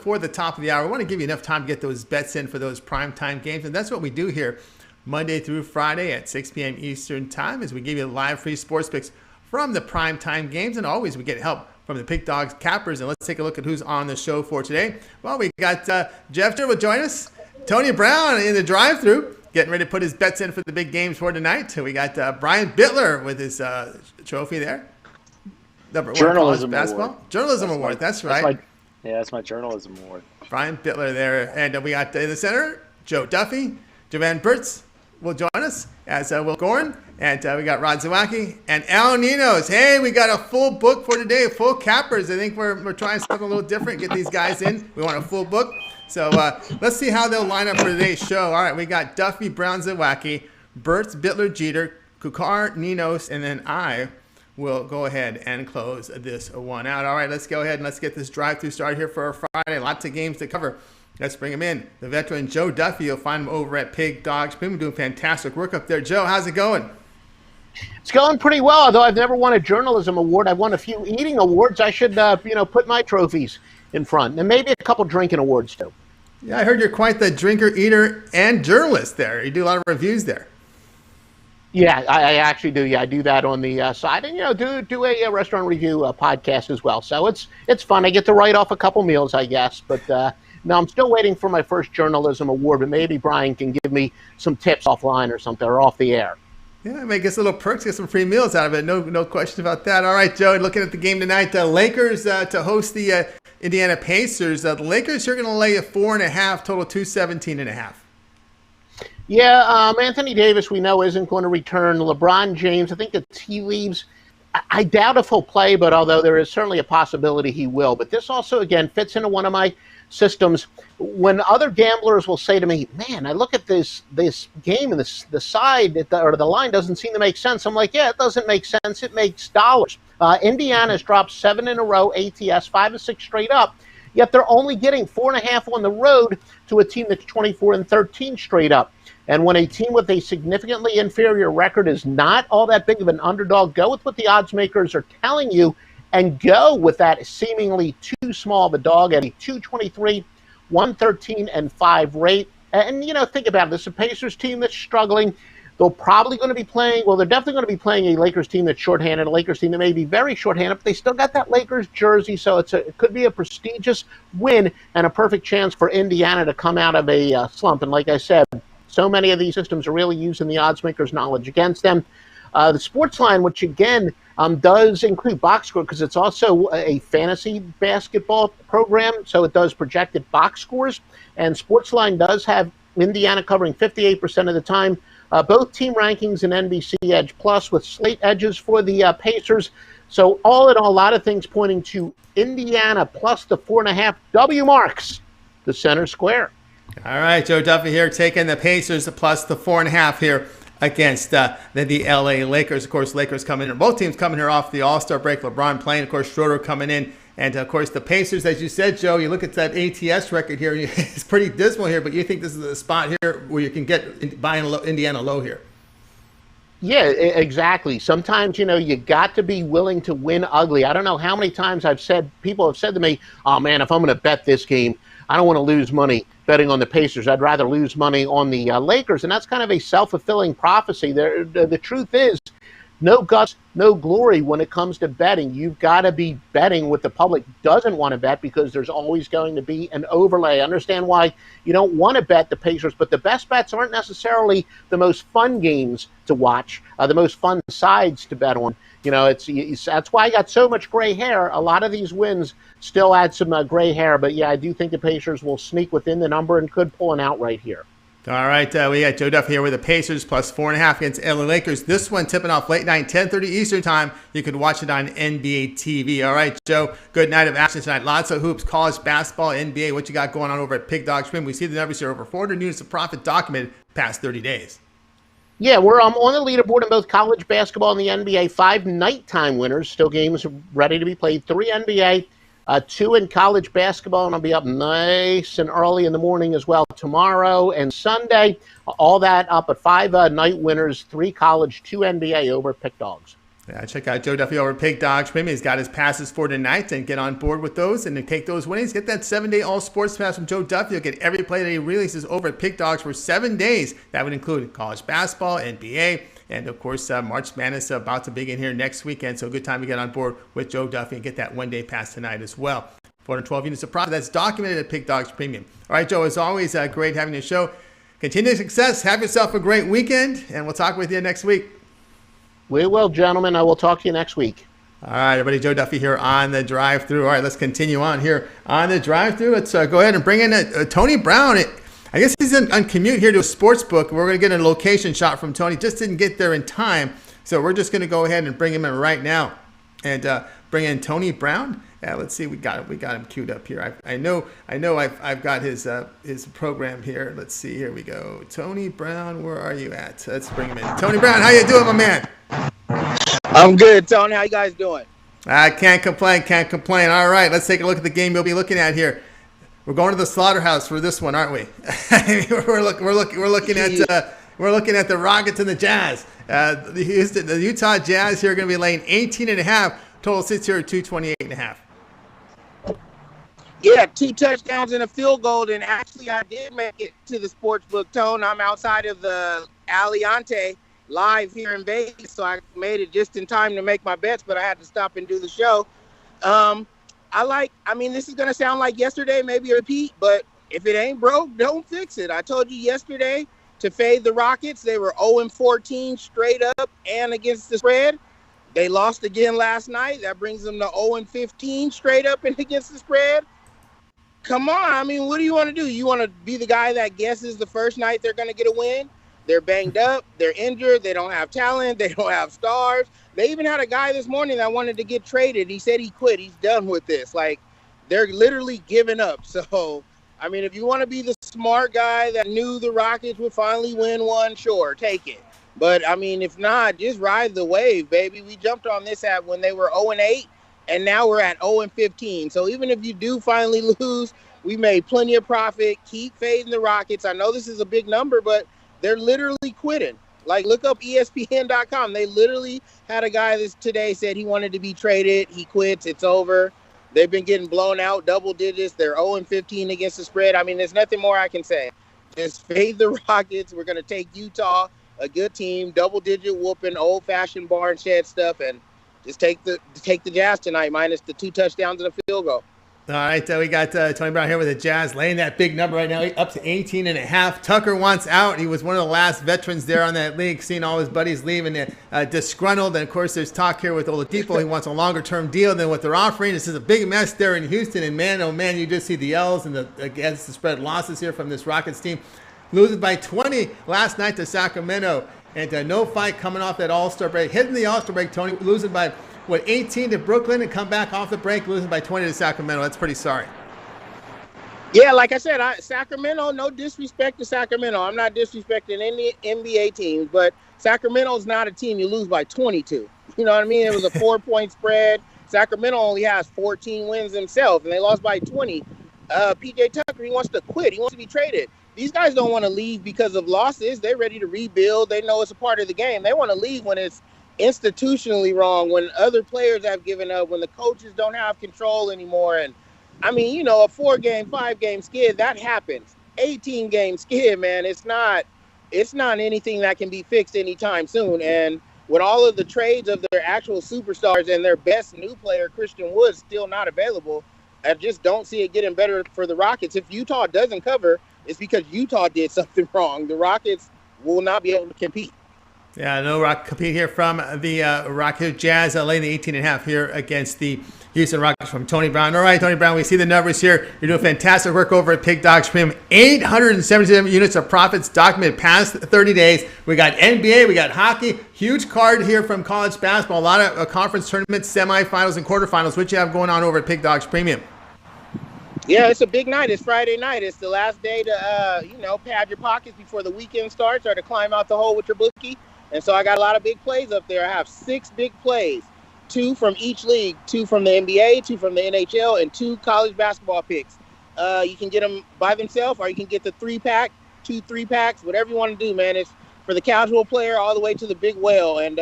before the top of the hour. We want to give you enough time to get those bets in for those primetime games, and that's what we do here Monday through Friday at 6 p.m. Eastern Time, as we give you live free sports picks from the primetime games, and always we get help from the Pick Dawgz Cappers. And let's take a look at who's on the show for today. Well, we got Jeff will join us, Tony Brown in the drive-thru, getting ready to put his bets in for the big games for tonight. We got Brian Bitler with his trophy there. Journalism basketball award. Journalism award. That's right. That's my journalism award. Brian Bitler there, and we got in the center Joe Duffy, Jovan Burts will join us, as will Goran, and we got Zawacky and Al Ninos. Hey, we got a full book for today, full cappers. I think we're trying something a little different, get these guys in. We want a full book. So let's see how they'll line up for today's show. All right, we got Duffy, Brown, Zawacky, Burts, Bitler, Jeter, Kucar, Ninos, and then I will go ahead and close this one out. All right, let's go ahead and let's get this drive-through started here for our Friday. Lots of games to cover. Let's bring him in. The veteran Joe Duffy. You'll find him over at Pick Dawgz. Been doing fantastic work up there. Joe, how's it going? It's going pretty well, although I've never won a journalism award. I've won a few eating awards. I should, put my trophies in front, and maybe a couple drinking awards too. Yeah, I heard you're quite the drinker, eater, and journalist there. You do a lot of reviews there. Yeah, I actually do. Yeah, I do that on the side, and do a restaurant review podcast as well. So it's fun. I get to write off a couple meals, I guess. But no, I'm still waiting for my first journalism award. But maybe Brian can give me some tips offline or something, or off the air. Yeah, maybe get some little perks, get some free meals out of it. No question about that. All right, Joe, looking at the game tonight, Lakers to host the Indiana Pacers. The Lakers are going to lay a 4.5, total 217.5. Yeah, Anthony Davis, we know, isn't going to return. LeBron James, I think that he leaves. I doubt if he'll play, but although there is certainly a possibility he will. But this also, again, fits into one of my systems. When other gamblers will say to me, man, I look at this game and the side or the line doesn't seem to make sense. I'm like, yeah, it doesn't make sense. It makes dollars. Indiana's dropped 7 in a row, ATS, 5 and 6 straight up. Yet they're only getting 4.5 on the road to a team that's 24 and 13 straight up. And when a team with a significantly inferior record is not all that big of an underdog, go with what the odds makers are telling you and go with that seemingly too small of a dog at a 223, 113, and 5 rate. And, think about it. This is a Pacers team that's struggling. They're probably going to be playing, they're definitely going to be playing a Lakers team that's shorthanded, a Lakers team that may be very shorthanded, but they still got that Lakers jersey, so it could be a prestigious win and a perfect chance for Indiana to come out of a slump. And like I said, so many of these systems are really using the odds makers' knowledge against them. The sports line, which again does include box score because it's also a fantasy basketball program, so it does projected box scores. And Sportsline does have Indiana covering 58% of the time. Both team rankings in NBC Edge Plus with slate edges for the Pacers. So all in all, a lot of things pointing to Indiana plus the 4.5. W marks the center square. All right, Joe Duffy here taking the Pacers plus the 4.5 here against the LA Lakers. Of course, Lakers coming in. Both teams coming here off the All-Star break. LeBron playing, of course, Schroeder coming in. And, of course, the Pacers, as you said, Joe, you look at that ATS record here. It's pretty dismal here, but you think this is the spot here where you can get buying Indiana low here. Yeah, exactly. Sometimes, you got to be willing to win ugly. I don't know how many times people have said to me, oh, man, if I'm going to bet this game, I don't want to lose money betting on the Pacers. I'd rather lose money on the Lakers. And that's kind of a self-fulfilling prophecy. The truth is, no guts, no glory when it comes to betting. You've got to be betting what the public doesn't want to bet because there's always going to be an overlay. I understand why you don't want to bet the Pacers, but the best bets aren't necessarily the most fun games to watch, the most fun sides to bet on. That's why I got so much gray hair. A lot of these wins still add some gray hair, but yeah, I do think the Pacers will sneak within the number and could pull an outright here. All right, we got Joe Duffy here with the Pacers plus 4.5 against LA Lakers. This one tipping off late night, 10:30 Eastern time. You could watch it on NBA TV. All right, Joe, good night of action tonight. Lots of hoops, college basketball, NBA. What you got going on over at Pick Dawgz Stream? We see the numbers here, over 400 units of profit documented past 30 days. Yeah, we're on the leaderboard in both college basketball and the NBA. 5 nighttime winners, still games ready to be played. 3 NBA, 2 in college basketball, and I'll be up nice and early in the morning as well tomorrow and Sunday. All that up at 5 night winners, 3 college, 2 NBA over at Pick Dawgz. Yeah, check out Joe Duffy over at Pig Dawgz Premium. He's got his passes for tonight, and get on board with those and then take those winnings. Get that 7-day all sports pass from Joe Duffy. You'll get every play that he releases over at Pig Dawgz for 7 days. That would include college basketball, NBA, and of course, March Madness about to begin here next weekend. So good time to get on board with Joe Duffy and get that 1-day pass tonight as well. 412 units of profit. That's documented at Pig Dawgz Premium. All right, Joe, as always, great having you show. Continued success. Have yourself a great weekend, and we'll talk with you next week. We will, gentlemen. I will talk to you next week. All right, everybody. Joe Duffy here on the drive-thru. All right, let's continue on here on the drive-thru. Let's go ahead and bring in Tony Brown. I guess he's on commute here to a sports book. We're going to get a location shot from Tony. Just didn't get there in time, so we're just going to go ahead and bring him in right now and bring in Tony Brown. Let's see. We got him queued up here. I know. I've got his program here. Let's see. Here we go. Tony Brown, where are you at? Let's bring him in. Tony Brown, how you doing, my man? I'm good, Tony. How you guys doing? I can't complain. All right, let's take a look at the game we'll be looking at here. We're going to the slaughterhouse for this one, aren't we? we're looking at the Rockets and the Jazz. The Utah Jazz here are going to be laying 18.5. Total sits here at 228.5. Yeah, 2 touchdowns and a field goal, and actually I did make it to the sportsbook, Tone. I'm outside of the Aliante live here in Vegas, so I made it just in time to make my bets, but I had to stop and do the show. This is going to sound like yesterday, maybe a repeat, but if it ain't broke, don't fix it. I told you yesterday to fade the Rockets. They were 0-14 straight up and against the spread. They lost again last night. That brings them to 0-15 straight up and against the spread. Come on. What do you want to do? You want to be the guy that guesses the first night they're going to get a win? They're banged up. They're injured. They don't have talent. They don't have stars. They even had a guy this morning that wanted to get traded. He said he quit. He's done with this. They're literally giving up. So, if you want to be the smart guy that knew the Rockets would finally win one, sure, take it. But, if not, just ride the wave, baby. We jumped on this when they were 0-8. And now we're at 0-15. So even if you do finally lose, we made plenty of profit. Keep fading the Rockets. I know this is a big number, but they're literally quitting. Look up ESPN.com. They literally had a guy today said he wanted to be traded. He quits. It's over. They've been getting blown out, double digits. They're 0-15 against the spread. There's nothing more I can say. Just fade the Rockets. We're going to take Utah, a good team, double-digit whooping, old-fashioned barn shed stuff, and just take the Jazz tonight, minus the 2 touchdowns and a field goal. All right, we got Tony Brown here with the Jazz laying that big number right now, up to 18.5. Tucker wants out. He was one of the last veterans there on that league, seeing all his buddies leaving disgruntled. And, of course, there's talk here with Oladipo. He wants a longer-term deal than what they're offering. This is a big mess there in Houston. And, man, oh, man, you just see the L's and the against the spread losses here from this Rockets team. Losing by 20 last night to Sacramento. And no fight coming off that All-Star break. Hitting the All-Star break, Tony, losing by 18 to Brooklyn and come back off the break, losing by 20 to Sacramento. That's pretty sorry. Yeah, like I said, Sacramento, no disrespect to Sacramento. I'm not disrespecting any NBA teams, but Sacramento's not a team you lose by 22. You know what I mean? It was a 4-point spread. Sacramento only has 14 wins themselves, and they lost by 20. PJ Tucker, he wants to quit. He wants to be traded. These guys don't want to leave because of losses. They're ready to rebuild. They know it's a part of the game. They want to leave when it's institutionally wrong, when other players have given up, when the coaches don't have control anymore. And a 4-game, 5-game skid, that happens. 18-game skid, man, it's not anything that can be fixed anytime soon. And with all of the trades of their actual superstars and their best new player, Christian Wood, still not available, I just don't see it getting better for the Rockets. If Utah doesn't cover, it's because Utah did something wrong. The Rockets will not be able to compete. Yeah, no rock compete here from the Rocket Jazz, laying the 18.5 here against the Houston Rockets from Tony Brown. All right, Tony Brown, we see the numbers here. You're doing fantastic work over at Pig Dawgz Premium. 877 units of profits documented past 30 days. We got NBA, we got hockey. Huge card here from college basketball. A lot of conference tournaments, semifinals, and quarterfinals. What you have going on over at Pig Dawgz Premium? Yeah, it's a big night. It's Friday night. It's the last day to, pad your pockets before the weekend starts or to climb out the hole with your bookie. And so I got a lot of big plays up there. I have 6 big plays, 2 from each league, 2 from the NBA, 2 from the NHL, and 2 college basketball picks. You can get them by themselves, or you can get the 3-pack, 2 3-packs, whatever you want to do, man. It's for the casual player all the way to the big whale. And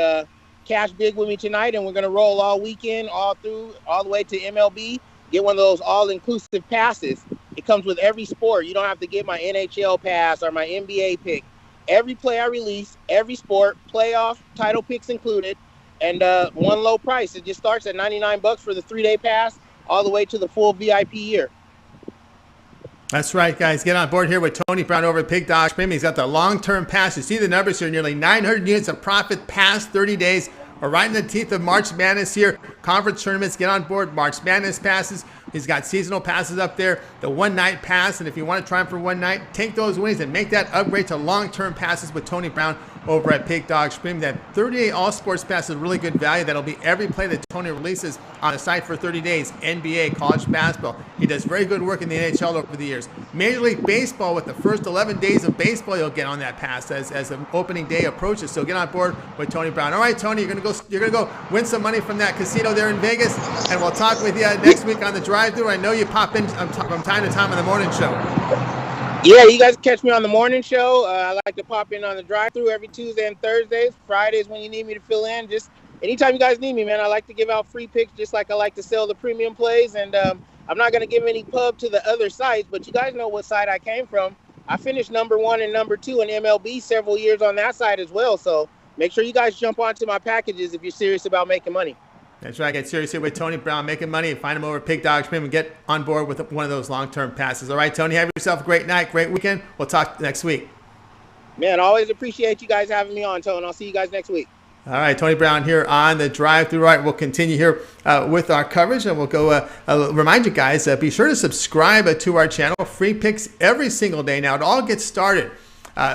cash big with me tonight, and we're going to roll all weekend, all the way to MLB. Get one of those all-inclusive passes. It comes with every sport. You don't have to get my NHL pass or my NBA pick. Every play I release, every sport, playoff, title picks included, and one low price. It just starts at $99 for the 3-day pass, all the way to the full VIP year. That's right, guys. Get on board here with Tony Brown over at Big Dawgz Premium. He's got the long-term pass. You see the numbers here, nearly 900 units of profit past 30 days. We're right in the teeth of March Madness here. Conference tournaments, get on board. March Madness passes. He's got seasonal passes up there, the one-night pass. And if you want to try him for one night, take those winnings and make that upgrade to long-term passes with Tony Brown over at Big Dawgz Premium. That 30-day all-sports pass is really good value. That'll be every play that Tony releases on the site for 30 days. NBA, college basketball. He does very good work in the NHL over the years. Major League Baseball, with the first 11 days of baseball, you'll get on that pass as the opening day approaches. So get on board with Tony Brown. All right, Tony, you're gonna go win some money from that casino there in Vegas, and we'll talk with you next week on the drive-thru. I know you pop in from time to time on the morning show. Yeah, you guys catch me on the morning show. I like to pop in on the drive-thru every Tuesday and Thursdays. Fridays when you need me to fill in. Just anytime you guys need me, man. I like to give out free picks, just like I like to sell the premium plays. And I'm not going to give any pub to the other sites, but you guys know what side I came from. I finished number 1 and number 2 in MLB several years on that side as well. So make sure you guys jump onto my packages if you're serious about making money. That's right. Get serious here with Tony Brown, making money. Find him over at Big Dawgz Premium and get on board with one of those long-term passes. All right, Tony, have yourself a great night, great weekend. We'll talk next week. Man, always appreciate you guys having me on, Tony. I'll see you guys next week. All right, Tony Brown here on the drive-thru. All right, we'll continue here with our coverage, and we'll go remind you guys, be sure to subscribe to our channel. Free picks every single day. Now, it all gets started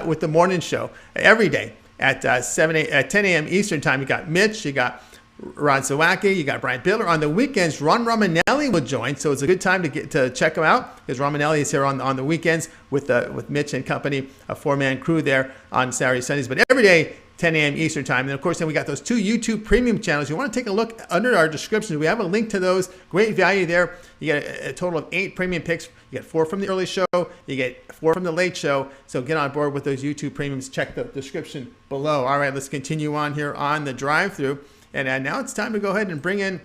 with the morning show every day at 10 a.m. Eastern time. You got Mitch, you got Ron Zawacky, you got Brian Bitler. On the weekends, Ron Romanelli will join, so it's a good time to check him out, because Romanelli is here on the weekends with Mitch and company, a 4-man crew there on Saturday, Sundays. But every day, 10 a.m. Eastern time. And of course, then we got those 2 YouTube premium channels. You want to take a look under our description. We have a link to those. Great value there. You get a total of 8 premium picks. You get 4 from the early show. You get 4 from the late show. So get on board with those YouTube premiums. Check the description below. All right, let's continue on here on the drive-thru. And now it's time to go ahead and bring in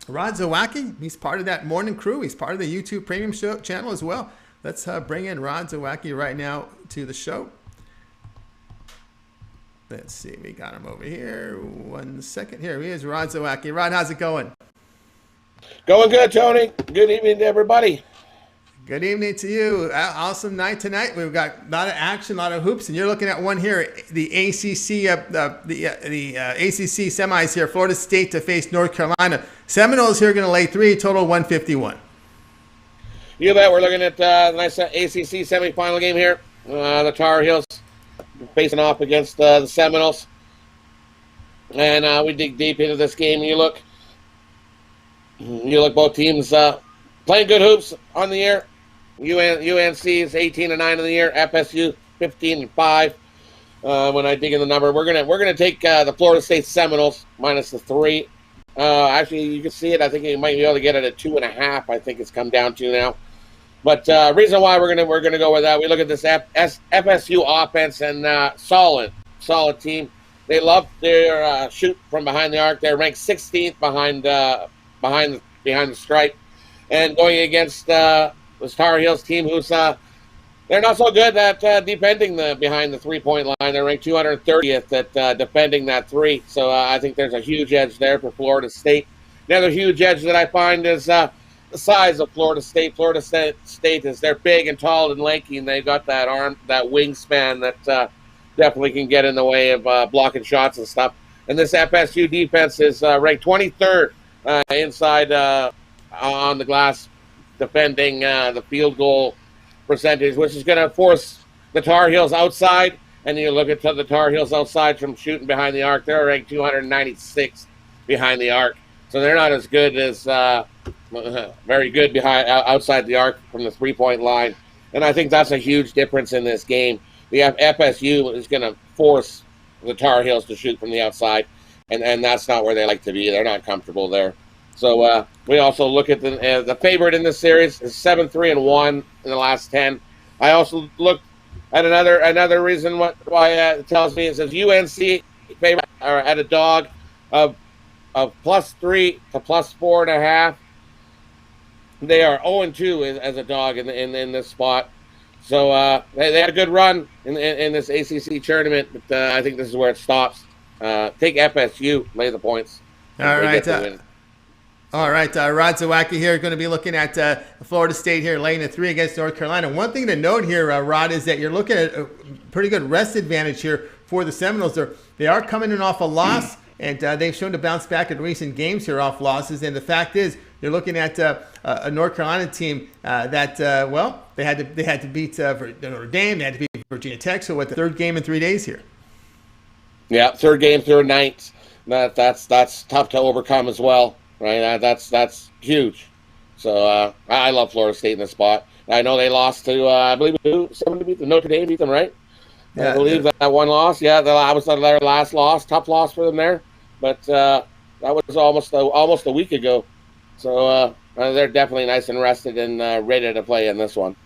Rod Zawacky. He's part of that morning crew. He's part of the YouTube premium show channel as well. Let's bring in Rod Zawacky right now to the show. Let's see. We got him over here. 1 second. Here he is, Rod Zawacky. Rod, how's it going? Going good, Tony. Good evening to everybody. Good evening to you. Awesome night tonight. We've got a lot of action, a lot of hoops, and you're looking at one here, the ACC, ACC semis here. Florida State to face North Carolina. Seminoles here going to lay 3, total 151. You bet. We're looking at a nice ACC semifinal game here. The Tar Heels facing off against the Seminoles, and we dig deep into this game. You look, both teams playing good hoops on the year. UNC is 18-9 in the year. FSU 15-5. When I dig in the number, we're gonna take the Florida State Seminoles minus the 3. Actually, you can see it. I think you might be able to get it at 2.5. I think it's come down to now. But reason why we're gonna go with that, we look at this FSU offense and solid team. They love their shoot from behind the arc. They're ranked 16th behind the stripe, and going against the Tar Heels team, who's they're not so good at defending behind the 3-point line. They're ranked 230th at defending that 3. So I think there's a huge edge there for Florida State. The other huge edge that I find is the size of Florida State. Florida State is they're big and tall and lanky, and they've got that wingspan that definitely can get in the way of blocking shots and stuff. And this FSU defense is ranked 23rd inside on the glass, defending the field goal percentage, which is going to force the Tar Heels outside. And you look at the Tar Heels outside from shooting behind the arc, they're ranked 296 behind the arc. So they're not as good as very good outside the arc from the 3-point line. And I think that's a huge difference in this game. The FSU is going to force the Tar Heels to shoot from the outside, and that's not where they like to be. They're not comfortable there. So we also look at the favorite in this series is 7-3-1 in the last 10. I also looked at another reason why it tells me it says UNC favorite are at a dog of +3 to +4.5. They are 0-2 as a dog in this spot. So they had a good run in this ACC tournament, but I think this is where it stops. Take FSU, lay the points. All right. All right, Rod Zawacky here, going to be looking at Florida State here, laying a 3 against North Carolina. One thing to note here, Rod, is that you're looking at a pretty good rest advantage here for the Seminoles. They are coming in off a loss, and they've shown to bounce back in recent games here off losses. And the fact is, you're looking at a North Carolina team that, they had to beat Notre Dame, they had to beat Virginia Tech. So what, the third game in 3 days here? Yeah, third game, third night. That's tough to overcome as well. Right, that's huge. So I love Florida State in this spot. I know they lost to I believe someone beat them. Notre Dame beat them, right? Yeah, I believe that one loss. Yeah, that was their last loss. Tough loss for them there, but that was almost a week ago. So they're definitely nice and rested and ready to play in this one.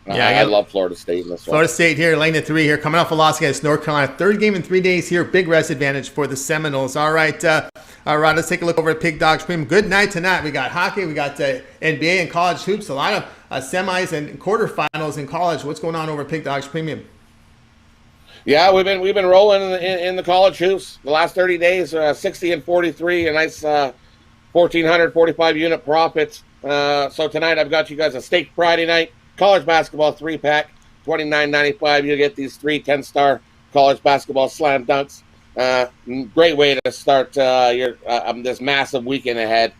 I love Florida State in this one. Florida State here, laying a 3 here, coming off a loss against North Carolina. Third game in 3 days here, big rest advantage for the Seminoles. All right, Rod, let's take a look over at Pig Dawgz Premium. Good night tonight. We got hockey, we got NBA and college hoops, a lot of semis and quarterfinals in college. What's going on over at Pig Dawgz Premium? Yeah, we've been rolling in the college hoops the last 30 days. 60 and 43, a nice 1,445 unit profit. So tonight I've got you guys a steak Friday night. College basketball 3-pack, $29.95. You get these 3 10-star college basketball slam dunks. Great way to start your this massive weekend ahead,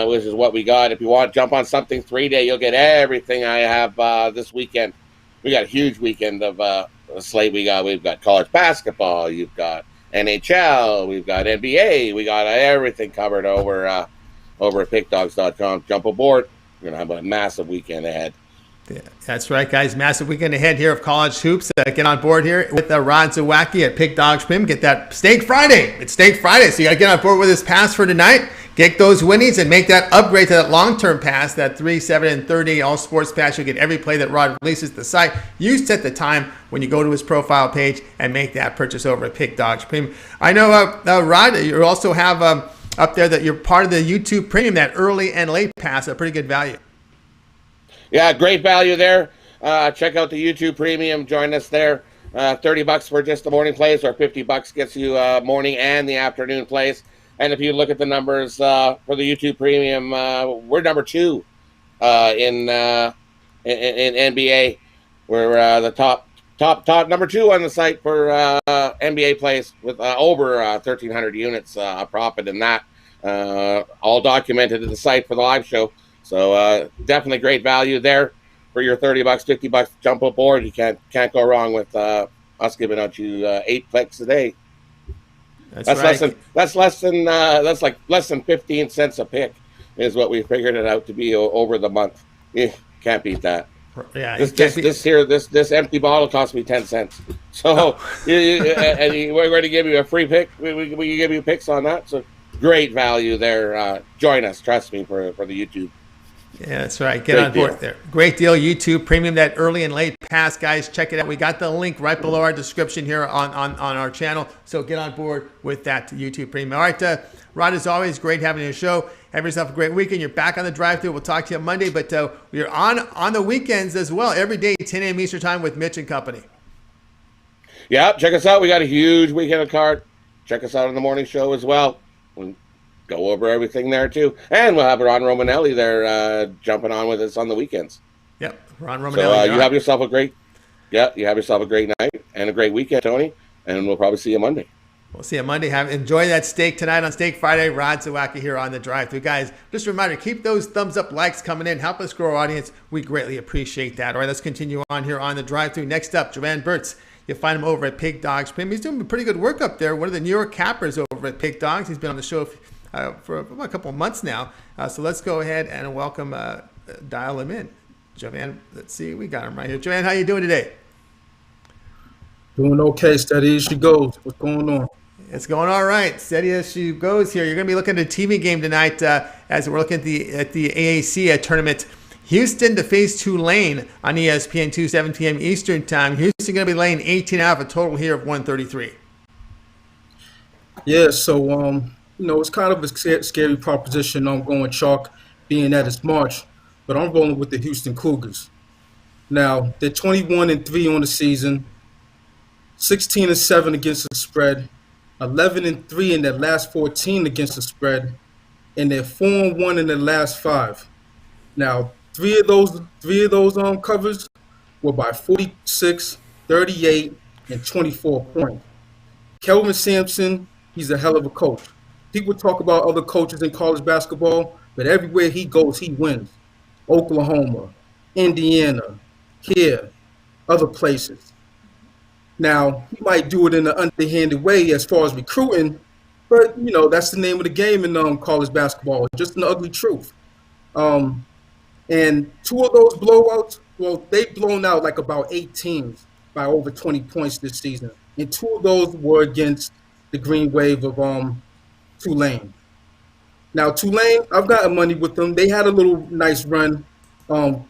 which is what we got. If you want to jump on something 3-day, you'll get everything I have this weekend. We got a huge weekend of slate. We've got college basketball. You've got NHL. We've got NBA. We got everything covered over at pickdogs.com. Jump aboard. We're gonna have a massive weekend ahead. Yeah, that's right, guys. Massive weekend ahead here of college hoops. Get on board here with Rod Zawacky at Pig Dawgz Premium. Get that Steak Friday. It's Steak Friday, so you got to get on board with this pass for tonight. Get those winnings and make that upgrade to that long-term pass, that 3, 7, and 30 all sports pass. You'll get every play that Rod releases to the site. You set the time when you go to his profile page and make that purchase over at Pig Dawgz Premium. I know, Rod, you also have up there that you're part of the YouTube Premium, that early and late pass, a pretty good value. Yeah, great value there. Check out the YouTube Premium. Join us there. $30 for just the morning plays, or $50 gets you morning and the afternoon plays. And if you look at the numbers for the YouTube Premium, we're number 2 in NBA. We're the top number 2 on the site for NBA plays with over 1,300 units of profit in that. All documented at the site for the live show. So definitely great value there for your $30, $50. Jump aboard. You can't go wrong with us giving out you 8 clicks a day. That's right. That's like less than 15 cents a pick is what we figured it out to be over the month. Can't beat that. Yeah, this empty bottle cost me 10 cents. So we're going to give you a free pick. We can give you picks on that. So great value there. Join us. Trust me for the YouTube. Yeah, that's right. Get on board there. Great deal. YouTube Premium, that early and late pass, guys. Check it out. We got the link right below our description here on our channel. So get on board with that YouTube Premium. All right, Rod, as always, great having you on the show. Have yourself a great weekend. You're back on the drive-thru. We'll talk to you on Monday, but we're on the weekends as well, every day, 10 a.m. Eastern Time with Mitch and company. Yeah, check us out. We got a huge weekend of card. Check us out on the morning show as well. We'll go over everything there too, and we'll have Ron Romanelli there jumping on with us on the weekends. Yep, Ron Romanelli. So you have yourself a great night and a great weekend, Tony, and we'll probably see you Monday. We'll see you Monday. Enjoy that steak tonight on Steak Friday. Rod Zawacky here on the drive-thru. Guys, just a reminder, keep those thumbs up, likes coming in. Help us grow our audience. We greatly appreciate that. All right, let's continue on here on the drive-thru. Next up, Jovan Burts. You'll find him over at Pig Dawgz Premium. He's doing pretty good work up there. One of the New York cappers over at Pig Dawgz. He's been on the show for about a couple of months now. So let's go ahead and welcome, dial him in. Jovan, let's see. We got him right here. Jovan, how you doing today? Doing okay. Steady as she goes. What's going on? It's going all right. Steady as she goes here. You're going to be looking at a TV game tonight as we're looking at the AAC tournament. Houston to face Tulane on ESPN 2, 7 p.m. Eastern Time. Houston going to be laying 18 out of a total here of 133. Yeah, so it's kind of a scary proposition. I'm going chalk, being that it's March, but I'm rolling with the Houston Cougars. Now they're 21-3 on the season, 16-7 against the spread, 11-3 in their last 14 against the spread, and they're 4-1 in their last 5. Now three of those covers were by 46, 38, and 24 points. Kelvin Sampson, he's a hell of a coach. People talk about other coaches in college basketball, but everywhere he goes, he wins. Oklahoma, Indiana, here, other places. Now, he might do it in an underhanded way as far as recruiting, but, that's the name of the game in college basketball, just an ugly truth. And 2 of those blowouts, well, they've blown out like about 8 teams by over 20 points this season. And 2 of those were against the Green Wave of Tulane. Now, Tulane, I've gotten money with them. They had a little nice run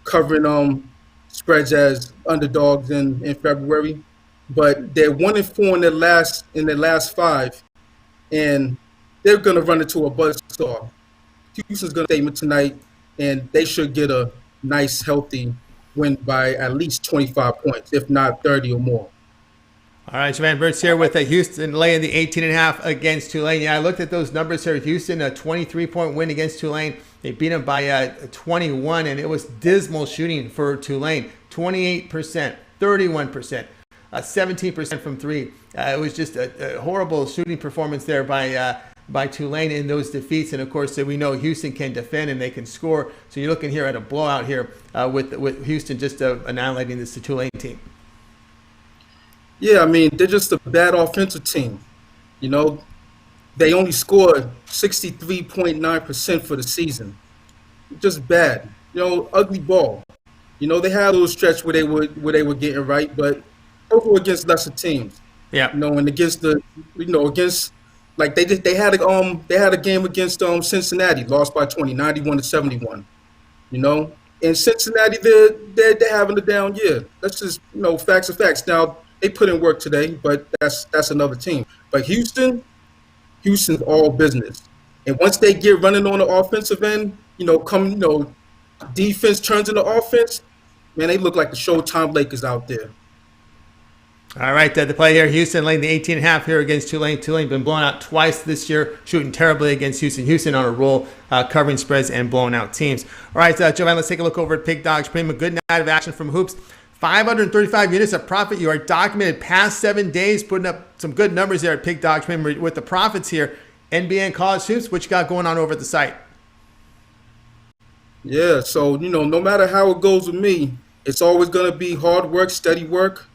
covering spreads as underdogs in February. But they're 1-4 in their last 5. And they're going to run into a buzzsaw. Houston's going to statement tonight, and they should get a nice, healthy win by at least 25 points, if not 30 or more. All right, Jovan Burts here with Houston laying the 18.5 against Tulane. Yeah, I looked at those numbers here. Houston, a 23-point win against Tulane. They beat them by 21, and it was dismal shooting for Tulane. 28%, 31%, 17% from 3. It was just a horrible shooting performance there by Tulane in those defeats. And, of course, we know Houston can defend and they can score. So you're looking here at a blowout here with Houston just annihilating this Tulane team. Yeah, I mean, they're just a bad offensive team. They only scored 63.9% for the season. Just bad. Ugly ball. They had a little stretch where they were getting right, but those were against lesser teams. Yeah. And against against like they had a game against Cincinnati, lost by 20, 91-71. And Cincinnati, they're having a down year. That's just facts are facts. Now, they put in work today, but that's another team. But Houston's all business. And once they get running on the offensive end, defense turns into offense, man, they look like the Showtime Lakers out there. All right, the play here, Houston laying the 18.5 here against Tulane. Tulane been blown out twice this year, shooting terribly against Houston. Houston on a roll, covering spreads and blowing out teams. All right, Jovan, let's take a look over at Pig Dawgz. Pretty much a good night of action from Hoops. 535 units of profit. You are documented past 7 days, putting up some good numbers there at Pig Dawgz. With the profits here, NBA and college hoops, what you got going on over at the site? Yeah, so, no matter how it goes with me, it's always going to be hard work, steady work.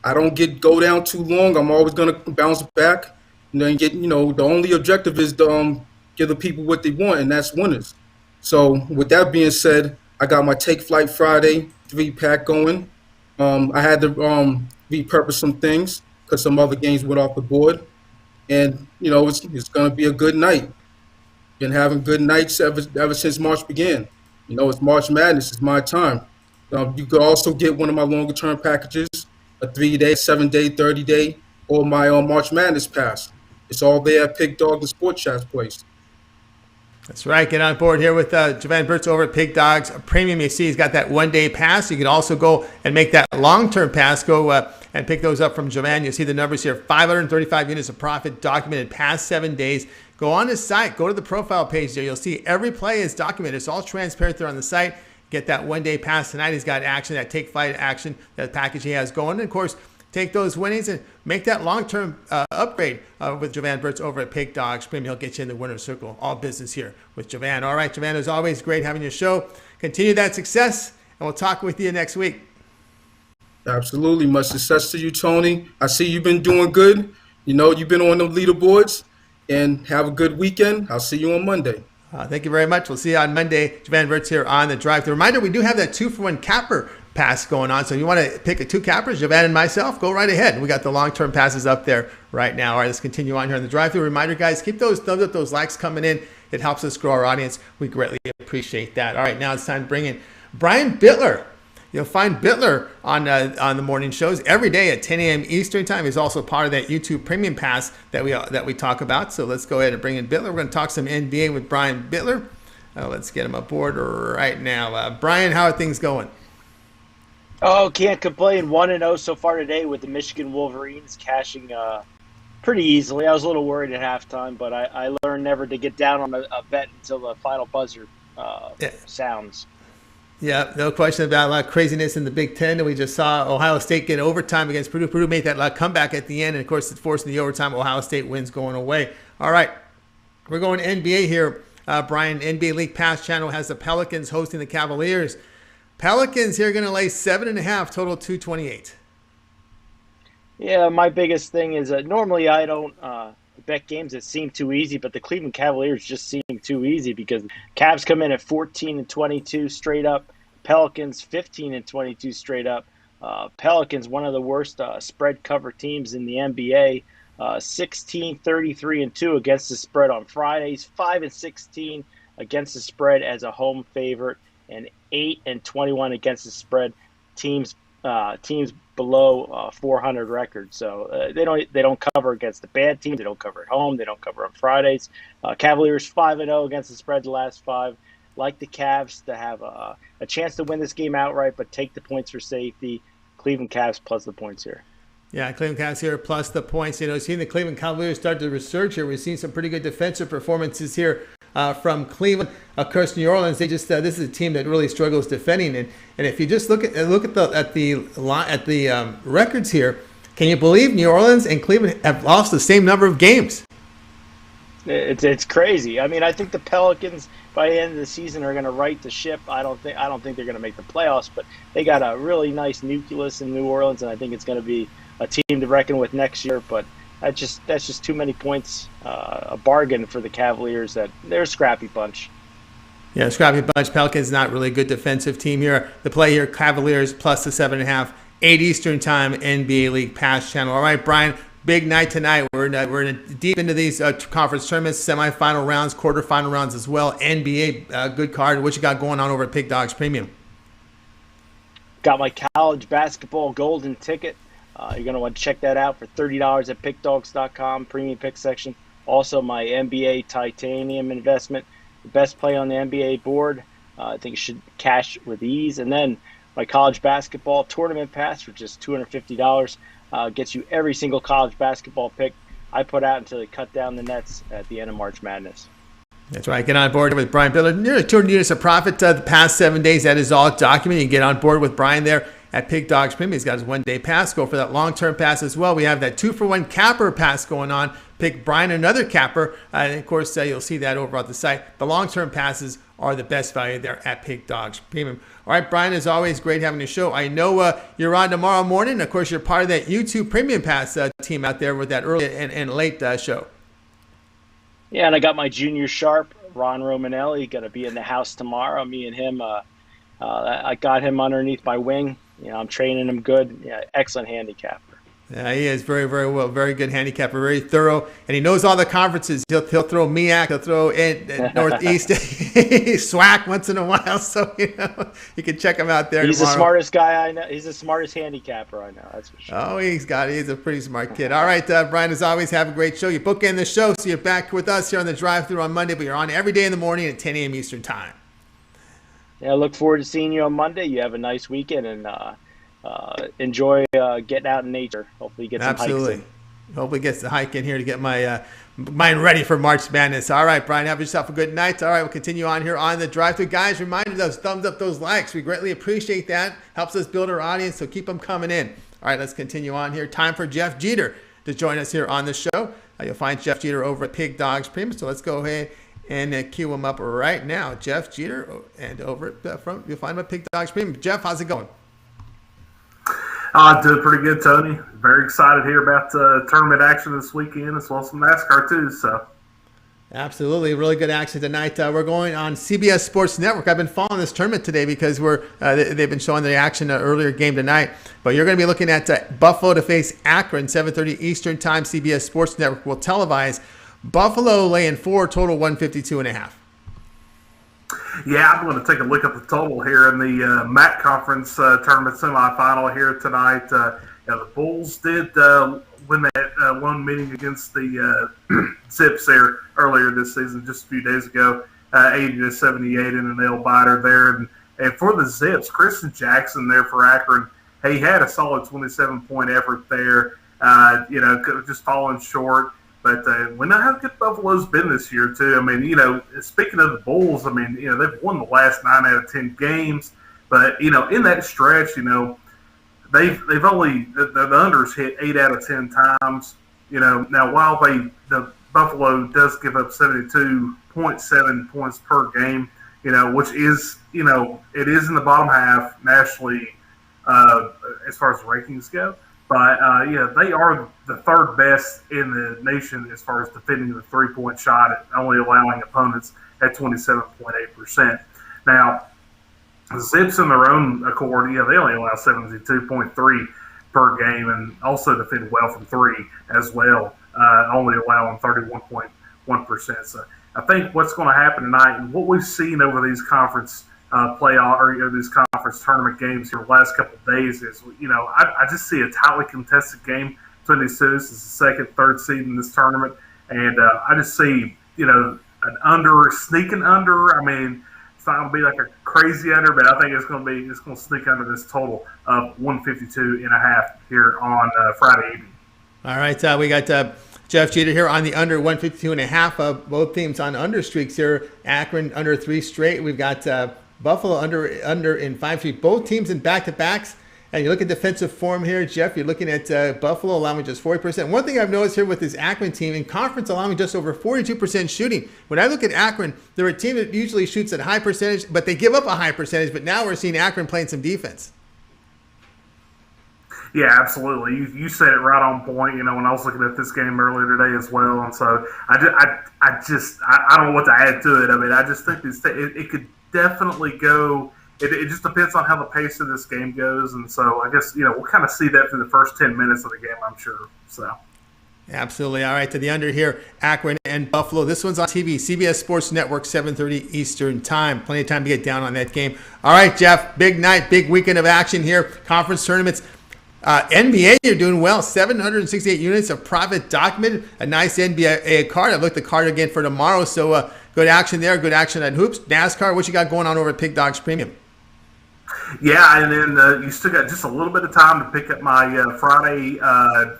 I don't go down too long. I'm always going to bounce back. And get, the only objective is to give the people what they want, and that's winners. So with that being said, I got my Take Flight Friday 3-pack going. I had to repurpose some things because some other games went off the board. And, it's going to be a good night. Been having good nights ever since March began. It's March Madness. It's my time. You could also get one of my longer-term packages, a 3-day, 7-day, 30-day, or my March Madness pass. It's all there at Pig Dawgz and Sports Chat's place. That's right. Get on board here with Jovan Burts over at Pig Dawgz. Premium, you see, he's got that 1-day pass. You can also go and make that long-term pass. Go and pick those up from Jovan. You see the numbers here. 535 units of profit documented past 7 days. Go on his site. Go to the profile page there. You'll see every play is documented. It's all transparent there on the site. Get that 1-day pass tonight. He's got action, that Take Flight action, that package he has going. And, of course, take those winnings and make that long-term upgrade with Jovan Burts over at Pig Dawgz Premium. He'll get you in the winner's circle. All business here with Jovan. All right, Jovan, as always, great having your show. Continue that success, and we'll talk with you next week. Absolutely. Much success to you, Tony. I see you've been doing good. You've been on the leaderboards, and have a good weekend. I'll see you on Monday. Thank you very much. We'll see you on Monday. Jovan Burts here on The Drive. The reminder, we do have that 2-for-1 capper pass going on. So if you want to pick 2 cappers, Jovan and myself, go right ahead. We got the long-term passes up there right now. All right, let's continue on here on The Drive-Thru. Reminder, guys, keep those thumbs up, those likes coming in. It helps us grow our audience. We greatly appreciate that. All right, now it's time to bring in Brian Bitler. You'll find Bitler on the morning shows every day at 10 a.m. Eastern time. He's also part of that YouTube Premium Pass that we talk about. So let's go ahead and bring in Bitler. We're going to talk some NBA with Brian Bitler. Let's get him aboard right now. Brian, how are things going? Oh, can't complain. 1-0 so far today with the Michigan Wolverines cashing pretty easily. I was a little worried at halftime, but I learned never to get down on a bet until the final buzzer sounds. Yeah, no question about a lot of craziness in the Big Ten. And we just saw Ohio State get overtime against Purdue. Purdue made that comeback at the end. And, of course, it's forcing the overtime. Ohio State wins going away. All right, we're going to NBA here. Brian, NBA League Pass channel has the Pelicans hosting the Cavaliers. Pelicans here going to lay 7.5, total 228. Yeah, my biggest thing is normally I don't bet games that seem too easy, but the Cleveland Cavaliers just seem too easy because Cavs come in at 14-22 straight up. Pelicans 15-22 straight up. Pelicans, one of the worst spread cover teams in the NBA. 16-33-2 against the spread on Fridays. 5-16 against the spread as a home favorite, and 8-21 against the spread. Teams below 400 record, so they don't cover against the bad teams. They don't cover at home. They don't cover on Fridays. Cavaliers 5-0 against the spread the last 5. Like the Cavs to have a chance to win this game outright, but take the points for safety. Cleveland Cavs plus the points here. Yeah, Cleveland Cavs here plus the points. Seeing the Cleveland Cavaliers start to resurge here. We've seen some pretty good defensive performances here from Cleveland. Of course, New Orleans, they just this is a team that really struggles defending. And if you just look at the records here, can you believe New Orleans and Cleveland have lost the same number of games? It's crazy. I mean, I think the Pelicans by the end of the season are going to right the ship. I don't think they're going to make the playoffs, but they got a really nice nucleus in New Orleans, and I think it's going to be a team to reckon with next year. But that's just too many points, a bargain for the Cavaliers. That they're a scrappy bunch. Yeah, scrappy bunch. Pelicans not really a good defensive team here. The play here, Cavaliers plus the 7.5, 8 Eastern time, NBA League Pass channel. All right, Brian. Big night tonight. We're deep into these conference tournaments, semifinal rounds, quarterfinal rounds as well. NBA, good card. What you got going on over at Pick Dawgz Premium? Got my college basketball golden ticket. You're going to want to check that out for $30 at pickdawgz.com, premium pick section. Also, my NBA titanium investment, the best play on the NBA board. I think you should cash with ease. And then my college basketball tournament pass for just $250. Gets you every single college basketball pick I put out until they cut down the nets at the end of March Madness. That's right. Get on board with Brian Bitler. Nearly 200 units of profit the past 7 days. That is all documented. You can get on board with Brian there at Pick Dawgz Premium. He's got his one-day pass. Go for that long-term pass as well. We have that 2-for-1 capper pass going on. Pick Brian another capper. And, of course, you'll see that over on the site. The long-term passes are the best value there at Pick Dawgz Premium. All right, Brian, as always, great having the show. I know you're on tomorrow morning. Of course, you're part of that YouTube Premium Pass team out there with that early and late show. Yeah, and I got my junior sharp, Ron Romanelli, going to be in the house tomorrow. Me and him, I got him underneath my wing. I'm training him good. Yeah, excellent handicapper. Yeah, he is very, very well. Very good handicapper, very thorough, and he knows all the conferences. He'll throw MEAC, he'll throw Northeast, SWAC once in a while. So you can check him out there. He's tomorrow. The smartest guy I know. He's the smartest handicapper I know. That's for sure. Oh, he's a pretty smart kid. All right, Brian, as always, have a great show. You book in the show, so you're back with us here on the drive-through on Monday, but you're on every day in the morning at 10 a.m. Eastern time. Yeah, I look forward to seeing you on Monday. You have a nice weekend, and enjoy getting out in nature. Hopefully get some hikes in. Hopefully get the hike in here to get my mind ready for March Madness. All right, Brian, have yourself a good night. All right, we'll continue on here on the drive-thru. Guys, reminder those thumbs up, those likes. We greatly appreciate that. Helps us build our audience, so keep them coming in. All right, let's continue on here. Time for Jeff Jeter to join us here on the show. You'll find Jeff Jeter over at Pick Dawgz Premium. So let's go ahead and cue him up right now. Jeff Jeter, and over at front, you'll find him at Pick Dawgz Premium. Jeff, how's it going? Doing pretty good, Tony. Very excited here about tournament action this weekend, as well as some NASCAR too. So, absolutely, really good action tonight. We're going on CBS Sports Network. I've been following this tournament today because they've been showing the action earlier game tonight. But you're going to be looking at Buffalo to face Akron, 7:30 Eastern time. CBS Sports Network will televise. Buffalo laying 4, total 152.5. Yeah, I'm going to take a look at the total here in the MAC Conference tournament semifinal here tonight. The Bulls did win that one meeting against the Zips there earlier this season, just a few days ago, 80-78 in a nail biter there. And for the Zips, Kristen Jackson there for Akron, he had a solid 27-point effort there. Just falling short. But we know how good Buffalo's been this year, too. I mean, speaking of the Bulls, I mean, they've won the last 9 out of 10 games. But, in that stretch, they've only, the unders hit 8 out of 10 times. Now while the Buffalo does give up 72.7 points per game, which is, it is in the bottom half nationally as far as rankings go. But, they are the third best in the nation as far as defending the three-point shot, and only allowing opponents at 27.8%. Now, the Zips in their own accord, they only allow 72.3 per game and also defend well from three as well, only allowing 31.1%. So I think what's going to happen tonight and what we've seen over these conference playoff or these conference tournament games here the last couple of days is, I just see a tightly contested game between these two. This is the second, third seed in this tournament, and I just see, an sneaking under. I mean, it's not going to be like a crazy under, but I think it's going to sneak under this total of 152.5 here on Friday evening. All right, we got Jeff Jeter here on the under 152.5. Both teams on under streaks here. Akron under 3 straight. We've got Buffalo under in 5 straight. Both teams in back-to-backs. And you look at defensive form here, Jeff, you're looking at Buffalo allowing just 40%. One thing I've noticed here with this Akron team, in conference allowing just over 42% shooting. When I look at Akron, they're a team that usually shoots at a high percentage, but they give up a high percentage. But now we're seeing Akron playing some defense. Yeah, absolutely. You said it right on point. When I was looking at this game earlier today as well, and so I don't know what to add to it. I mean, I just think it could definitely go. It just depends on how the pace of this game goes, and so I guess we'll kind of see that through the first 10 minutes of the game, I'm sure. So. Absolutely. All right, to the under here, Akron and Buffalo. This one's on TV, CBS Sports Network, 7:30 Eastern Time. Plenty of time to get down on that game. All right, Jeff, big night, big weekend of action here. Conference tournaments. NBA, you're doing well. 768 units of profit documented. A nice NBA card. I've looked at the card again for tomorrow, so good action there. Good action at hoops. NASCAR, what you got going on over at Pig Dawgz Premium? Yeah, and then you still got just a little bit of time to pick up my Friday,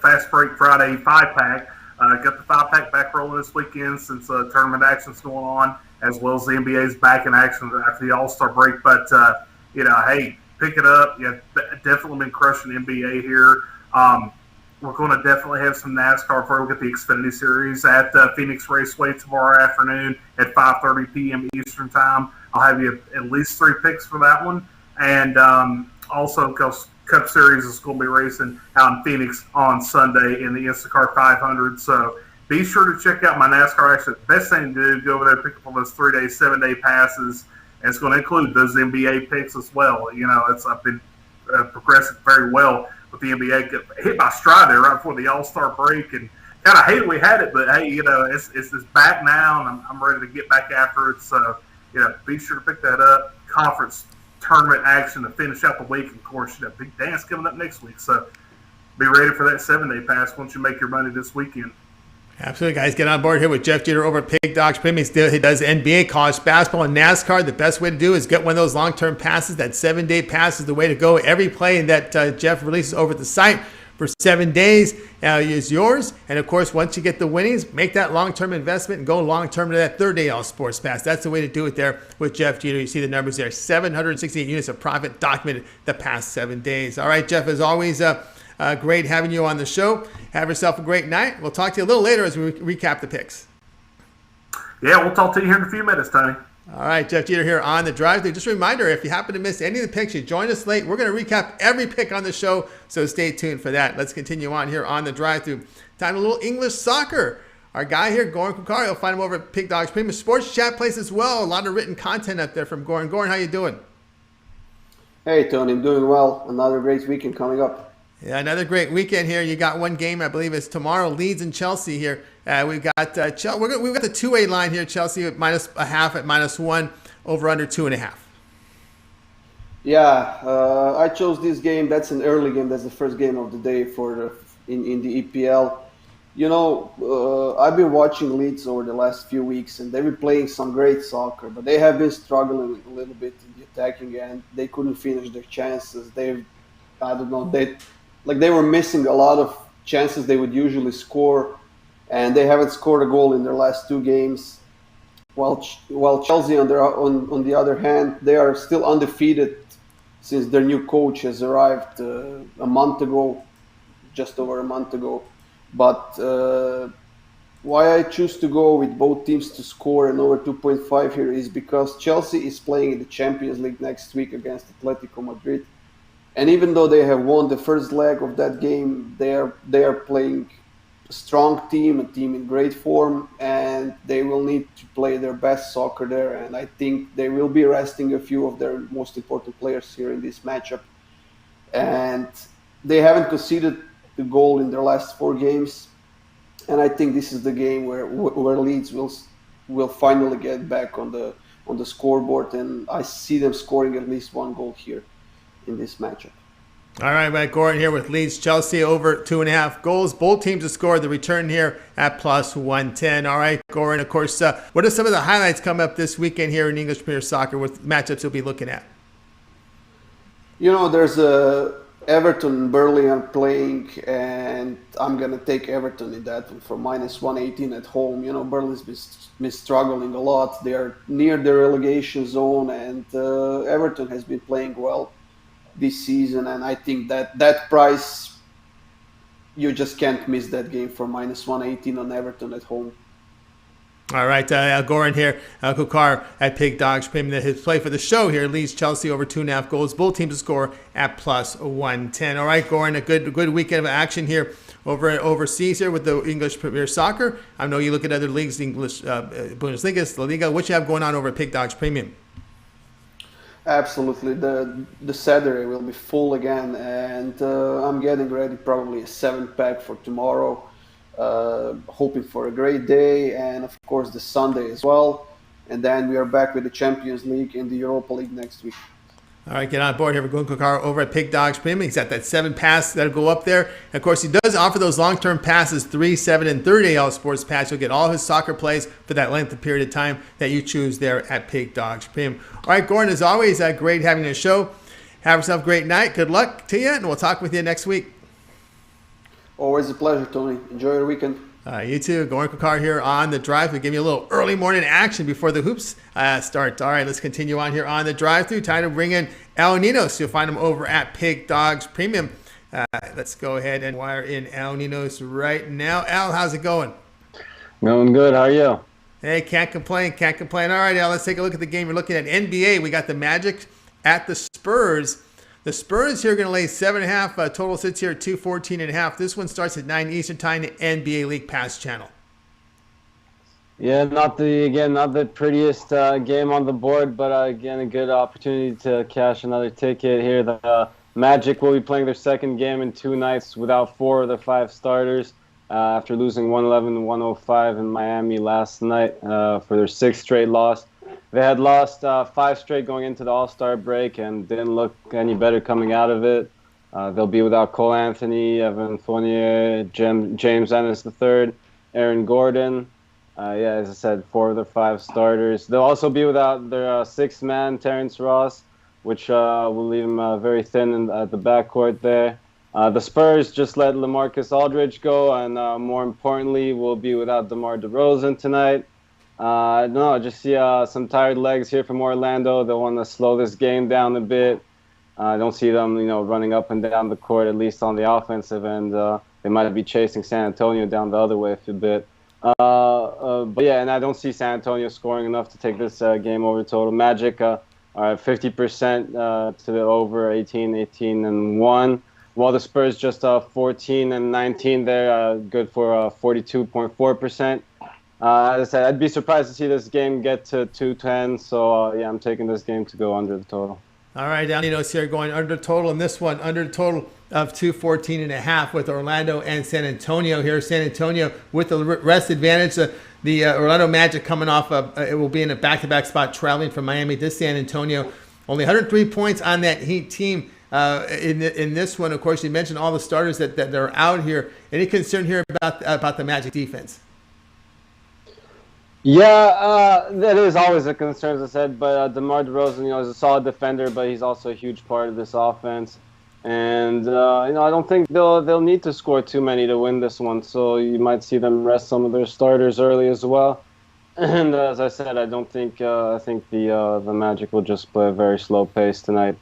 Fast Break Friday 5-pack. Got the 5-pack back rolling this weekend since tournament action's going on, as well as the NBA's back in action after the All-Star break. But, hey, pick it up. Yeah, definitely been crushing NBA here. We're going to definitely have some NASCAR before we get the Xfinity Series at Phoenix Raceway tomorrow afternoon at 5:30 p.m. Eastern Time. I'll have you at least 3 picks for that one. And also, Cup Series is going to be racing out in Phoenix on Sunday in the Instacart 500. So be sure to check out my NASCAR action. The best thing to do, go over there, pick up one of those 3-day, 7-day passes. And it's going to include those NBA picks as well. I've been progressing very well with the NBA. Hit my stride there right before the All-Star break, and kind of hated we had it, but hey, it's back now, and I'm ready to get back after it. So, be sure to pick that up. Conference tournament action to finish out the week. Of course, big dance coming up next week. So, be ready for that 7-day pass once you make your money this weekend. Absolutely, guys. Get on board here with Jeff Jeter over at Pig Dawgz Premium. He does NBA, college basketball, and NASCAR. The best way to do is get one of those long-term passes. That 7-day pass is the way to go. Every play that Jeff releases over at the site for 7 days is yours. And, of course, once you get the winnings, make that long-term investment and go long-term to that 3rd day All Sports Pass. That's the way to do it there with Jeff Jeter. You see the numbers there. 768 units of profit documented the past 7 days. All right, Jeff, as always, great having you on the show. Have yourself a great night. We'll talk to you a little later as we recap the picks. Yeah, we'll talk to you here in a few minutes, Tony. All right, Jeff Jeter here on the drive through. Just a reminder, if you happen to miss any of the picks, you join us late. We're going to recap every pick on the show, so stay tuned for that. Let's continue on here on the drive through. Time for a little English soccer. Our guy here, Goran Kucar, you'll find him over at Pig Dawgz Premium Sports Chat place as well. A lot of written content up there from Goran. Goran, how you doing? Hey, Tony, I'm doing well. Another great weekend coming up. Yeah, another great weekend here. You got one game, I believe, is tomorrow. Leeds and Chelsea here. We've got we've got the 2-way line here. Chelsea at -0.5 at -1. over under 2.5. Yeah, I chose this game. That's an early game. That's the first game of the day in the EPL. You know, I've been watching Leeds over the last few weeks, and they've been playing some great soccer, but they have been struggling a little bit in the attacking end. They couldn't finish their chances. I don't know, they were missing a lot of chances they would usually score, and they haven't scored a goal in their last 2 games. While Chelsea, on the other hand, they are still undefeated since their new coach has arrived just over a month ago. But why I choose to go with both teams to score and over 2.5 here is because Chelsea is playing in the Champions League next week against Atletico Madrid. And even though they have won the first leg of that game, they are playing a strong team, a team in great form, and they will need to play their best soccer there. And I think they will be resting a few of their most important players here in this matchup. And they haven't conceded a goal in their last 4 games. And I think this is the game where Leeds will finally get back on the scoreboard, and I see them scoring at least 1 goal here in this matchup. All right, Matt Goran here with Leeds Chelsea over 2.5 goals. Both teams have scored. The return here at plus 110. All right, Goran, of course, what are some of the highlights coming up this weekend here in English Premier Soccer with matchups you'll be looking at? You know, there's Everton and Burnley are playing, and I'm going to take Everton in that one for minus 118 at home. You know, Burnley's been struggling a lot. They are near the relegation zone, and Everton has been playing well this season, and I think that price, you just can't miss that game for minus 118 on Everton at home. All right, Goran here, Kucar at Pig Dawgz, premium his play for the show here leads Chelsea over 2.5 goals. Both teams to score at plus 110. All right, Goran, a good weekend of action here overseas here with the English Premier Soccer. I know you look at other leagues, English Bundesliga, La Liga. What you have going on over at Pig Dawgz Premium? Absolutely, the Saturday will be full again, and I'm getting ready probably a 7-pack for tomorrow. Hoping for a great day, and of course the Sunday as well, and then we are back with the Champions League and the Europa League next week. All right, get on board here. We're going Kucar over at Pig Dawgz Premium. He's got that 7 pass that'll go up there. And of course, he does offer those long-term passes, 3, 7, and 30 AL Sports Pass. You'll get all his soccer plays for that length of period of time that you choose there at Pig Dawgz Premium. All right, Goran, as always, great having a show. Have yourself a great night. Good luck to you, and we'll talk with you next week. Always a pleasure, Tony. Enjoy your weekend. You too. Goran Kucar here on The Drive. We'll give you a little early morning action before the hoops start. All right, let's continue on here on The Drive-Thru. Time to bring in Al Ninos. You'll find him over at Pig Dawgz Premium. Let's go ahead and wire in Al Ninos right now. Al, how's it going? Going good. How are you? Hey, can't complain. Can't complain. All right, Al, let's take a look at the game. We're looking at NBA. We got the Magic at the Spurs. The Spurs here are going to lay 7.5. Total sits here at 214.5. This one starts at 9 Eastern Time, the NBA League Pass channel. Yeah, not the prettiest game on the board, but again, a good opportunity to cash another ticket here. The Magic will be playing their second game in 2 nights without 4 of their 5 starters after losing 111-105 in Miami last night for their 6th straight loss. They had lost 5 straight going into the All-Star break and didn't look any better coming out of it. They'll be without Cole Anthony, Evan Fournier, James Ennis III, Aaron Gordon. As I said, 4 of their 5 starters. They'll also be without their 6th man, Terrence Ross, which will leave them very thin at the backcourt there. The Spurs just let LaMarcus Aldridge go, and more importantly, will be without DeMar DeRozan tonight. I just see some tired legs here from Orlando. They'll want to slow this game down a bit. I don't see them, running up and down the court, at least on the offensive end. They might be chasing San Antonio down the other way a bit. And I don't see San Antonio scoring enough to take this game over total. Magic are 50% to the over, 18-1. While the Spurs just 14-19 there, good for 42.4%. As I said, I'd be surprised to see this game get to 210. So, I'm taking this game to go under the total. All right, Al Ninos here going under total in this one, under total of 214.5 with Orlando and San Antonio here. San Antonio with the rest advantage. The Orlando Magic coming off it will be in a back-to-back spot traveling from Miami to San Antonio. Only 103 points on that Heat team in this one. Of course, you mentioned all the starters that are out here. Any concern here about the Magic defense? Yeah, that is always a concern, as I said. But DeMar DeRozan, is a solid defender, but he's also a huge part of this offense. And I don't think they'll need to score too many to win this one. So you might see them rest some of their starters early as well. And as I said, I think the Magic will just play a very slow pace tonight.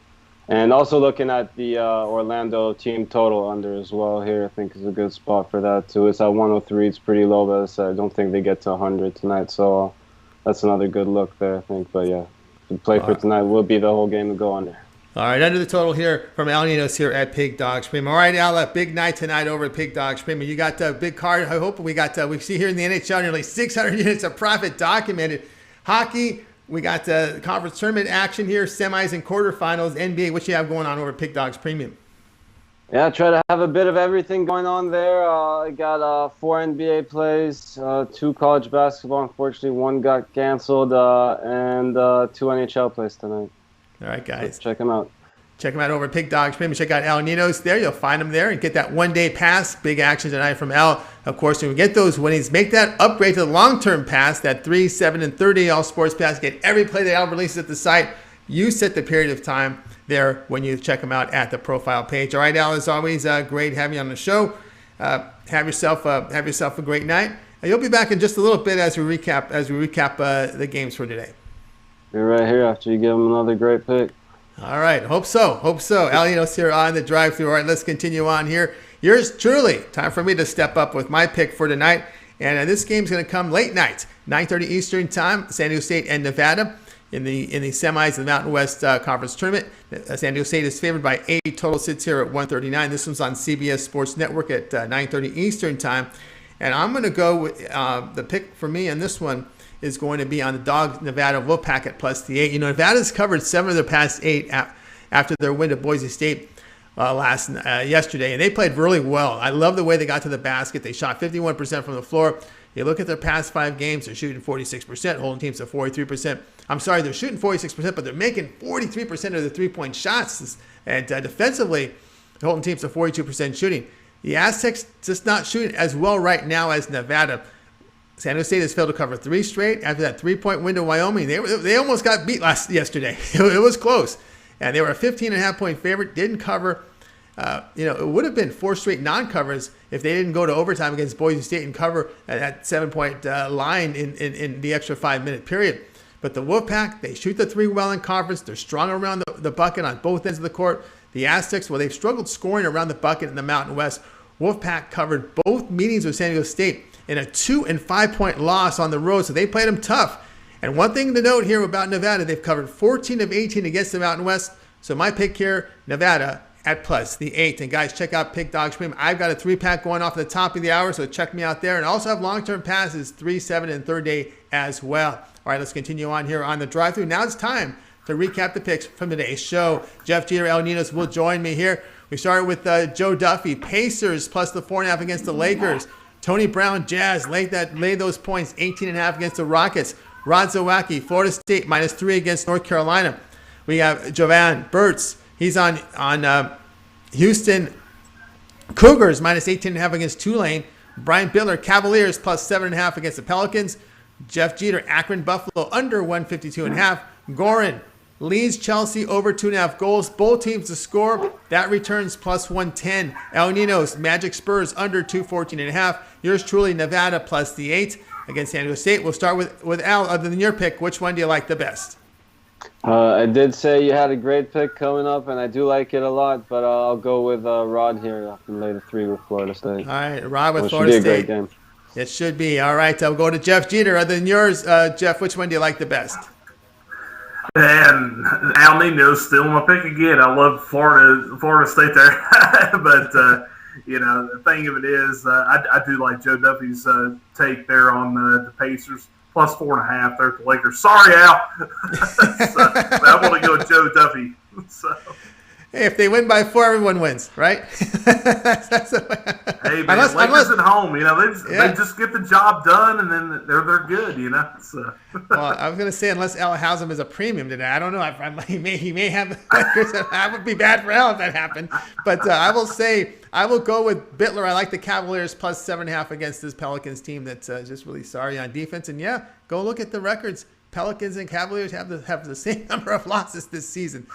And also looking at the Orlando team total under as well here, I think is a good spot for that too. It's at 103. It's pretty low, but as I said, I don't think they get to 100 tonight. So that's another good look there, I think. But yeah, the play for tonight will be the whole game to go under. All right, under the total here from Al Ninos here at Pig Dawgz Premium. All right, Al, big night tonight over at Pig Dawgz Premium. You got a big card. I hope we see here in the NHL nearly 600 units of profit documented. Hockey, we got conference tournament action here, semis and quarterfinals. NBA, what you have going on over at Pig Dawgz Premium? Yeah, try to have a bit of everything going on there. I got 4 NBA plays, 2 college basketball. Unfortunately, 1 got canceled, and 2 NHL plays tonight. All right, guys. Check them out. Check them out over at Pig Dawgz Premium. Check out Al Ninos there. You'll find him there and get that one-day pass. Big action tonight from Al. Of course, when we get those winnings, make that upgrade to the long-term pass, that 3, 7, and 30 All Sports Pass. Get every play that Al releases at the site. You set the period of time there when you check them out at the profile page. All right, Al, as always, great having you on the show. Have yourself a great night. You'll be back in just a little bit as we recap the games for today. Be right here after you give them another great pick. All right. Hope so. Al Ninos here on the drive-thru. All right, let's continue on here. Yours truly. Time for me to step up with my pick for tonight. And this game's going to come late night, 9:30 Eastern time, San Diego State and Nevada in the semis of the Mountain West Conference Tournament. San Diego State is favored by 8. Total sits here at 139. This one's on CBS Sports Network at 9:30 Eastern time. And I'm going to go with the pick for me on this one is going to be on the Dawgz Nevada Wolfpack at +8. Nevada's covered 7 of their past 8 after their win to Boise State yesterday, and they played really well. I love the way they got to the basket. They shot 51% from the floor. You look at their past 5 games, they're shooting 46%, holding teams to 43%. I'm sorry, they're shooting 46%, but they're making 43% of the three-point shots. And defensively, they're holding teams to 42% shooting. The Aztecs just not shooting as well right now as Nevada. San Jose State has failed to cover 3 straight. After that 3-point win to Wyoming, they almost got beat yesterday. It was close. And they were a 15.5-point favorite, didn't cover. It would have been 4 straight non-covers if they didn't go to overtime against Boise State and cover that 7-point line in the extra 5-minute period. But the Wolfpack, they shoot the 3 well in conference. They're strong around the bucket on both ends of the court. The Aztecs, well, they've struggled scoring around the bucket in the Mountain West. Wolfpack covered both meetings with San Diego State in a 2- and 5-point loss on the road, so they played them tough. And one thing to note here about Nevada, they've covered 14 of 18 against the Mountain West. So my pick here, Nevada at +8. And guys, check out Pig Dawgz Premium. I've got a 3-pack going off at the top of the hour, so check me out there. And I also have long-term passes, 3, 7, and 3rd day as well. All right, let's continue on here on the drive-thru. Now it's time to recap the picks from today's show. Jeff Jeter, El Ninos will join me here. We started with Joe Duffy, Pacers plus the 4.5 against the Lakers. Tony Brown, Jazz, laid those points, 18.5 against the Rockets. Rod Zawacky, Florida State, -3 against North Carolina. We have Jovan Burts. He's on Houston Cougars, -18.5 against Tulane. Brian Bitler, Cavaliers, +7.5 against the Pelicans. Jeff Jeter, Akron Buffalo, under 152.5. Goran, Leeds Chelsea, over 2.5 goals. Both teams to score. That returns +110. El Ninos, Magic Spurs, under 214.5. Yours truly, Nevada, +8 against San Diego State. We'll start with Al. Other than your pick, which one do you like the best? I did say you had a great pick coming up, and I do like it a lot, but I'll go with Rod here and lay the 3 with Florida State. All right, Rod with Florida State. State. Should be a great game. It should be. All right, I'll go to Jeff Jeter. Other than yours, Jeff, which one do you like the best? And Al Ninos still my pick again. I love Florida State there, but the thing of it is, I do like Joe Duffy's take there on the Pacers +4.5 there at the Lakers. Sorry, Al, but I want to go with Joe Duffy. So. Hey, if they win by 4, everyone wins, right? Hey, Hey, man, Lakers at home, they just get the job done, and then they're good, So. Well, I was going to say, unless Al has him as a premium today. I don't know. He may have the Lakers. That would be bad for Al if that happened. But I will say, I will go with Bitler. I like the Cavaliers plus 7.5 against this Pelicans team that's just really sorry on defense. And, yeah, go look at the records. Pelicans and Cavaliers have the same number of losses this season.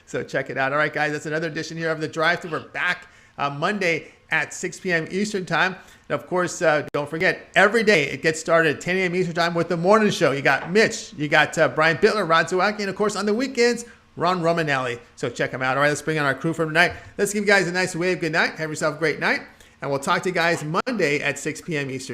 So check it out. All right, guys, that's another edition here of The Drive-Thru. We're back Monday at 6 p.m. Eastern Time. And, of course, don't forget, every day it gets started at 10 a.m. Eastern Time with the morning show. You got Mitch, you got Brian Bitler, Rod Zawacky, and, of course, on the weekends, Ron Romanelli. So check them out. All right, let's bring on our crew for tonight. Let's give you guys a nice wave. Good night. Have yourself a great night. And we'll talk to you guys Monday at 6 p.m. Eastern